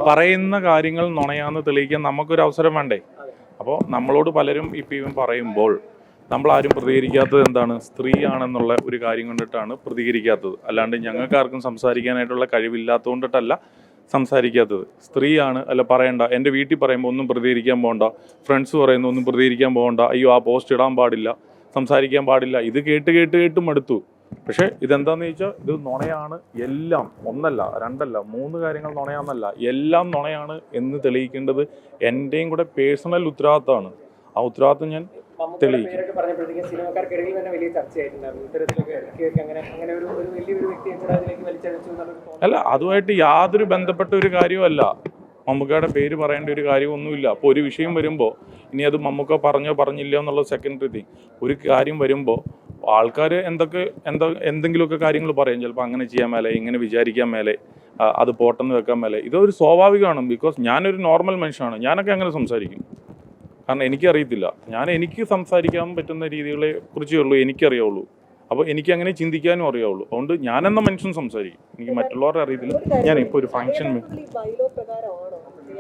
പറയുന്ന കാര്യങ്ങൾ നുണയാന്ന് തെളിയിക്കാൻ നമുക്കൊരു അവസരം വേണ്ടേ? അപ്പോൾ നമ്മളോട് പലരും ഇപ്പം പറയുമ്പോൾ നമ്മളാരും പ്രതികരിക്കാത്തത് എന്താണ്? സ്ത്രീയാണെന്നുള്ള ഒരു കാര്യം കൊണ്ടിട്ടാണ് പ്രതികരിക്കാത്തത്. അല്ലാണ്ട് ഞങ്ങൾക്കാർക്കും സംസാരിക്കാനായിട്ടുള്ള കഴിവില്ലാത്തതുകൊണ്ടിട്ടല്ല സംസാരിക്കാത്തത്. സ്ത്രീയാണ് അല്ല പറയണ്ട, എൻ്റെ വീട്ടിൽ പറയുമ്പോൾ ഒന്നും പ്രതികരിക്കാൻ പോകണ്ട, ഫ്രണ്ട്സ് പറയുന്നു ഒന്നും പ്രതികരിക്കാൻ പോകണ്ട, അയ്യോ ആ പോസ്റ്റ് ഇടാൻ പാടില്ല, സംസാരിക്കാൻ പാടില്ല. ഇത് കേട്ട് മടുത്തു. പക്ഷേ ഇതെന്താണെന്ന് ചോദിച്ചാൽ ഇത് നുണയാണ്. എല്ലാം ഒന്നല്ല രണ്ടല്ല 3 കാര്യങ്ങൾ നുണയാന്നല്ല, എല്ലാം നുണയാണ് എന്ന് തെളിയിക്കേണ്ടത് എൻ്റെയും കൂടെ പേഴ്സണൽ ഉത്തരവാദിത്തമാണ്. ആ ഉത്തരവാദിത്തം ഞാൻ തെളിയിക്കും. അല്ല, അതുമായിട്ട് യാതൊരു ബന്ധപ്പെട്ട ഒരു കാര്യമല്ല. മമ്മൂക്കയുടെ പേര് പറയേണ്ട ഒരു കാര്യമൊന്നുമില്ല. അപ്പോൾ ഒരു വിഷയം വരുമ്പോൾ ഇനി അത് മമ്മൂക്ക പറഞ്ഞില്ല എന്നുള്ള സെക്കൻഡറി തിങ്. ഒരു കാര്യം വരുമ്പോൾ ആൾക്കാർ എന്തെങ്കിലുമൊക്കെ കാര്യങ്ങൾ പറയും. ചിലപ്പോൾ അങ്ങനെ ചെയ്യാൻ മേലെ, ഇങ്ങനെ വിചാരിക്കാൻ മേലെ, അത് പോട്ടെന്ന് വെക്കാൻ മേലെ. ഇതൊരു സ്വാഭാവികമാണ്. ബിക്കോസ് ഞാനൊരു നോർമൽ മനുഷ്യനാണ്. ഞാനൊക്കെ അങ്ങനെ സംസാരിക്കും. കാരണം എനിക്കറിയത്തില്ല. എനിക്ക് സംസാരിക്കാൻ പറ്റുന്ന രീതികളെ കുറിച്ചേ ഉള്ളൂ എനിക്കറിയാവുള്ളൂ. അപ്പോൾ എനിക്ക് അങ്ങനെ ചിന്തിക്കാനും അറിയാവുള്ളൂ. അതുകൊണ്ട് ഞാനെന്ന മനുഷ്യൻ സംസാരിക്കും. എനിക്ക് മറ്റുള്ളവരെ അറിയത്തില്ല. ഞാനിപ്പോൾ ഒരു ഫംഗ്ഷൻ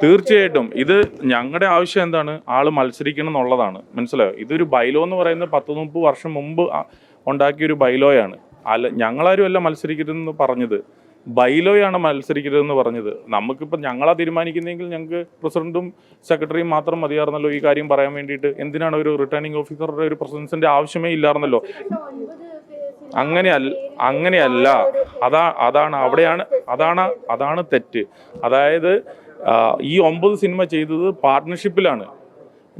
തീർച്ചയായിട്ടും ഇത് ഞങ്ങളുടെ ആവശ്യം എന്താണ്? ആൾ മത്സരിക്കണം എന്നുള്ളതാണ്. മനസ്സിലായോ? ഇതൊരു ബൈലോ എന്ന് പറയുന്നത് 10-30 വർഷം മുമ്പ് ഉണ്ടാക്കിയൊരു ബൈലോയാണ്. ഞങ്ങളാരും അല്ല മത്സരിക്കരുതെന്ന് പറഞ്ഞത്, ബൈലോയാണ് മത്സരിക്കരുതെന്ന് പറഞ്ഞത്. നമുക്കിപ്പോൾ ഞങ്ങളാ തീരുമാനിക്കുന്നതെങ്കിൽ ഞങ്ങൾക്ക് പ്രസിഡന്റും സെക്രട്ടറിയും മാത്രം മതിയായിരുന്നല്ലോ ഈ കാര്യം പറയാൻ വേണ്ടിയിട്ട്. എന്തിനാണ് ഒരു റിട്ടേണിംഗ് ഓഫീസറുടെ ഒരു പ്രസൻസിന്റെ ആവശ്യമേ ഇല്ലായിരുന്നല്ലോ. അങ്ങനെയല്ല. അതാണ് തെറ്റ്. അതായത് ഈ 9 സിനിമ ചെയ്തത് പാർട്ട്ണർഷിപ്പിലാണ്.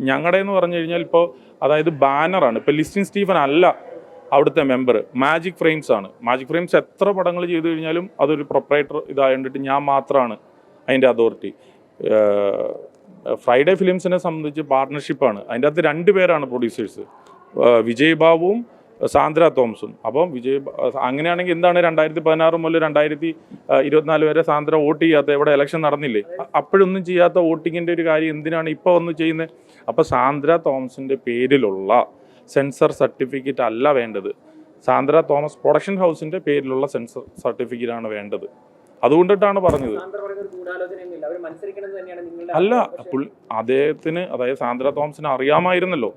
ഞങ്ങളുടെ എന്ന് പറഞ്ഞു കഴിഞ്ഞാൽ ഇപ്പോൾ അതായത് ബാനറാണ്. ഇപ്പോൾ ലിസ്റ്റിൻ സ്റ്റീഫൻ അല്ല അവിടുത്തെ മെമ്പർ, മാജിക് ഫ്രെയിംസ് ആണ്. മാജിക് ഫ്രെയിംസ് എത്ര പടങ്ങൾ ചെയ്തു കഴിഞ്ഞാലും അതൊരു പ്രൊപ്പറേറ്റർ ഇതായതുകൊണ്ടിട്ട് ഞാൻ മാത്രമാണ് അതിൻ്റെ അതോറിറ്റി. ഫ്രൈഡേ ഫിലിംസിനെ സംബന്ധിച്ച് പാർട്ട്ണർഷിപ്പാണ്. അതിൻ്റെ അകത്ത് 2 പേരാണ് പ്രൊഡ്യൂസേഴ്സ്, വിജയ് ബാബുവും സാന്ദ്ര തോമസും. അപ്പം അങ്ങനെയാണെങ്കിൽ എന്താണ് 2016 മുതൽ 2024 വരെ സാന്ദ്ര വോട്ട് ചെയ്യാത്ത? എവിടെ ഇലക്ഷൻ നടന്നില്ലേ? അപ്പോഴൊന്നും ചെയ്യാത്ത വോട്ടിങ്ങിൻ്റെ ഒരു കാര്യം എന്തിനാണ് ഇപ്പോൾ ഒന്ന് ചെയ്യുന്നത്? അപ്പോൾ സാന്ദ്ര തോമസിൻ്റെ പേരിലുള്ള സെൻസർ സർട്ടിഫിക്കറ്റ് അല്ല വേണ്ടത്. സാന്ദ്ര തോമസ് പ്രൊഡക്ഷൻ ഹൗസിൻ്റെ പേരിലുള്ള സെൻസർ സർട്ടിഫിക്കറ്റാണ് വേണ്ടത്. അതുകൊണ്ടിട്ടാണ് പറഞ്ഞത്. അല്ല, അദ്ദേഹത്തിന് അതായത് സാന്ദ്ര തോമസിന് അറിയാമായിരുന്നല്ലോ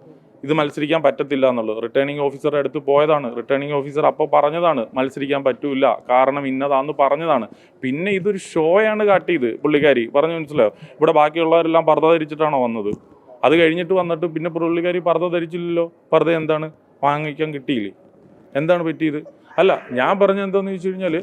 ഇത് മത്സരിക്കാൻ പറ്റത്തില്ല എന്നുള്ളത്. റിട്ടേണിംഗ് ഓഫീസറുടെ അടുത്ത് പോയതാണ്. റിട്ടേണിംഗ് ഓഫീസർ അപ്പോൾ പറഞ്ഞതാണ് മത്സരിക്കാൻ പറ്റൂല, കാരണം ഇന്നതാന്ന് പറഞ്ഞതാണ്. പിന്നെ ഇതൊരു ഷോയാണ് കാട്ടിയത് പുള്ളിക്കാരി. പറഞ്ഞു മനസ്സിലായോ? ഇവിടെ ബാക്കിയുള്ളവരെല്ലാം പർദ്ദ ധരിച്ചിട്ടാണോ വന്നത്? അത് കഴിഞ്ഞിട്ട് വന്നിട്ട് പിന്നെ പുള്ളിക്കാരി പർദ്ദ ധരിച്ചില്ലല്ലോ. പർദ്ദ എന്താണ് വാങ്ങിക്കാൻ കിട്ടിയില്ലേ? എന്താണ് പറ്റിയത്? അല്ല, ഞാൻ പറഞ്ഞത് എന്താണെന്ന് ചോദിച്ചു കഴിഞ്ഞാൽ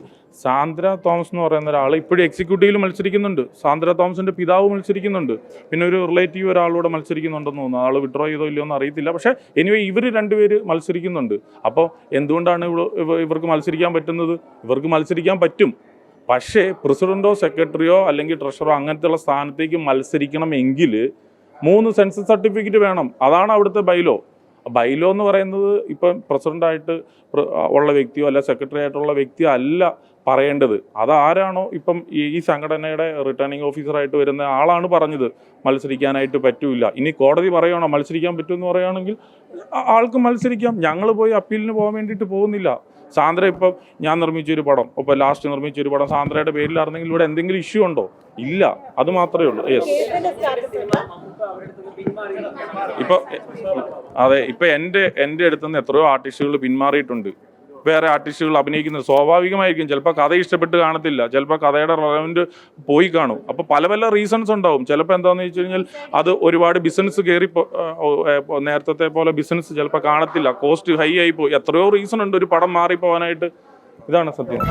സാന്ദ്ര തോമസ് എന്ന് പറയുന്ന ഒരാൾ ഇപ്പോഴും എക്സിക്യൂട്ടീവിൽ മത്സരിക്കുന്നുണ്ട്. സാന്ദ്ര തോമസിൻ്റെ പിതാവ് മത്സരിക്കുന്നുണ്ട്. പിന്നെ ഒരു റിലേറ്റീവ് ഒരാളൂടെ മത്സരിക്കുന്നുണ്ടെന്ന് തോന്നുന്നു. ആൾ വിഡ്രോ ചെയ്തോ ഇല്ലയോ എന്ന് അറിയത്തില്ല. പക്ഷേ എനിവേ ഇവർ 2 പേര് മത്സരിക്കുന്നുണ്ട്. അപ്പോൾ എന്തുകൊണ്ടാണ് ഇവർക്ക് മത്സരിക്കാൻ പറ്റുന്നത്? ഇവർക്ക് മത്സരിക്കാൻ പറ്റും. പക്ഷേ പ്രസിഡന്റോ സെക്രട്ടറിയോ അല്ലെങ്കിൽ ട്രഷറോ അങ്ങനത്തെയുള്ള സ്ഥാനത്തേക്ക് മത്സരിക്കണമെങ്കിൽ 3 സെൻസസ് സർട്ടിഫിക്കറ്റ് വേണം. അതാണ് അവിടുത്തെ ബൈലോ. ബൈലോ എന്ന് പറയുന്നത് ഇപ്പം പ്രസിഡൻ്റായിട്ട് ഉള്ള വ്യക്തിയോ അല്ല സെക്രട്ടറി ആയിട്ടുള്ള വ്യക്തിയോ അല്ല പറയേണ്ടത്. അതാരാണോ ഇപ്പം ഈ സംഘടനയുടെ റിട്ടേണിംഗ് ഓഫീസറായിട്ട് വരുന്ന ആളാണ് പറഞ്ഞത് മത്സരിക്കാനായിട്ട് പറ്റൂല. ഇനി കോടതി പറയുകയാണോ മത്സരിക്കാൻ പറ്റുമെന്ന് പറയുകയാണെങ്കിൽ ആൾക്ക് മത്സരിക്കാം. ഞങ്ങൾ പോയി അപ്പീലിന് പോകാൻ വേണ്ടിയിട്ട് പോകുന്നില്ല. സാന്ദ്ര ഇപ്പം ഞാൻ നിർമ്മിച്ചൊരു പടം, ഇപ്പോൾ ലാസ്റ്റ് നിർമ്മിച്ചൊരു പടം സാന്ദ്രയുടെ പേരിലായിരുന്നെങ്കിൽ ഇവിടെ എന്തെങ്കിലും ഇഷ്യൂ ഉണ്ടോ? ഇല്ല. അത് മാത്രമേ ഉള്ളൂ. യെസ്. ഇപ്പോൾ അതെ, ഇപ്പം എൻ്റെ അടുത്തുനിന്ന് എത്രയോ ആർട്ടിസ്റ്റുകൾ പിന്മാറിയിട്ടുണ്ട്. വേറെ ആർട്ടിസ്റ്റുകൾ അഭിനയിക്കുന്നത് സ്വാഭാവികമായിരിക്കും. ചിലപ്പോൾ കഥ ഇഷ്ടപ്പെട്ട് കാണത്തില്ല, ചിലപ്പോൾ കഥയുടെ റെലവൻറ്റ് പോയി കാണും. അപ്പോൾ പല റീസൺസ് ഉണ്ടാവും. ചിലപ്പോൾ എന്താണെന്ന് വെച്ച് കഴിഞ്ഞാൽ അത് ഒരുപാട് ബിസിനസ് കയറി, നേരത്തെ പോലെ ബിസിനസ് ചിലപ്പോൾ കാണത്തില്ല, കോസ്റ്റ് ഹൈ ആയി പോയി. എത്രയോ റീസൺ ഉണ്ട് ഒരു പടം മാറിപ്പോവാനായിട്ട്. ഇതാണ് സത്യം.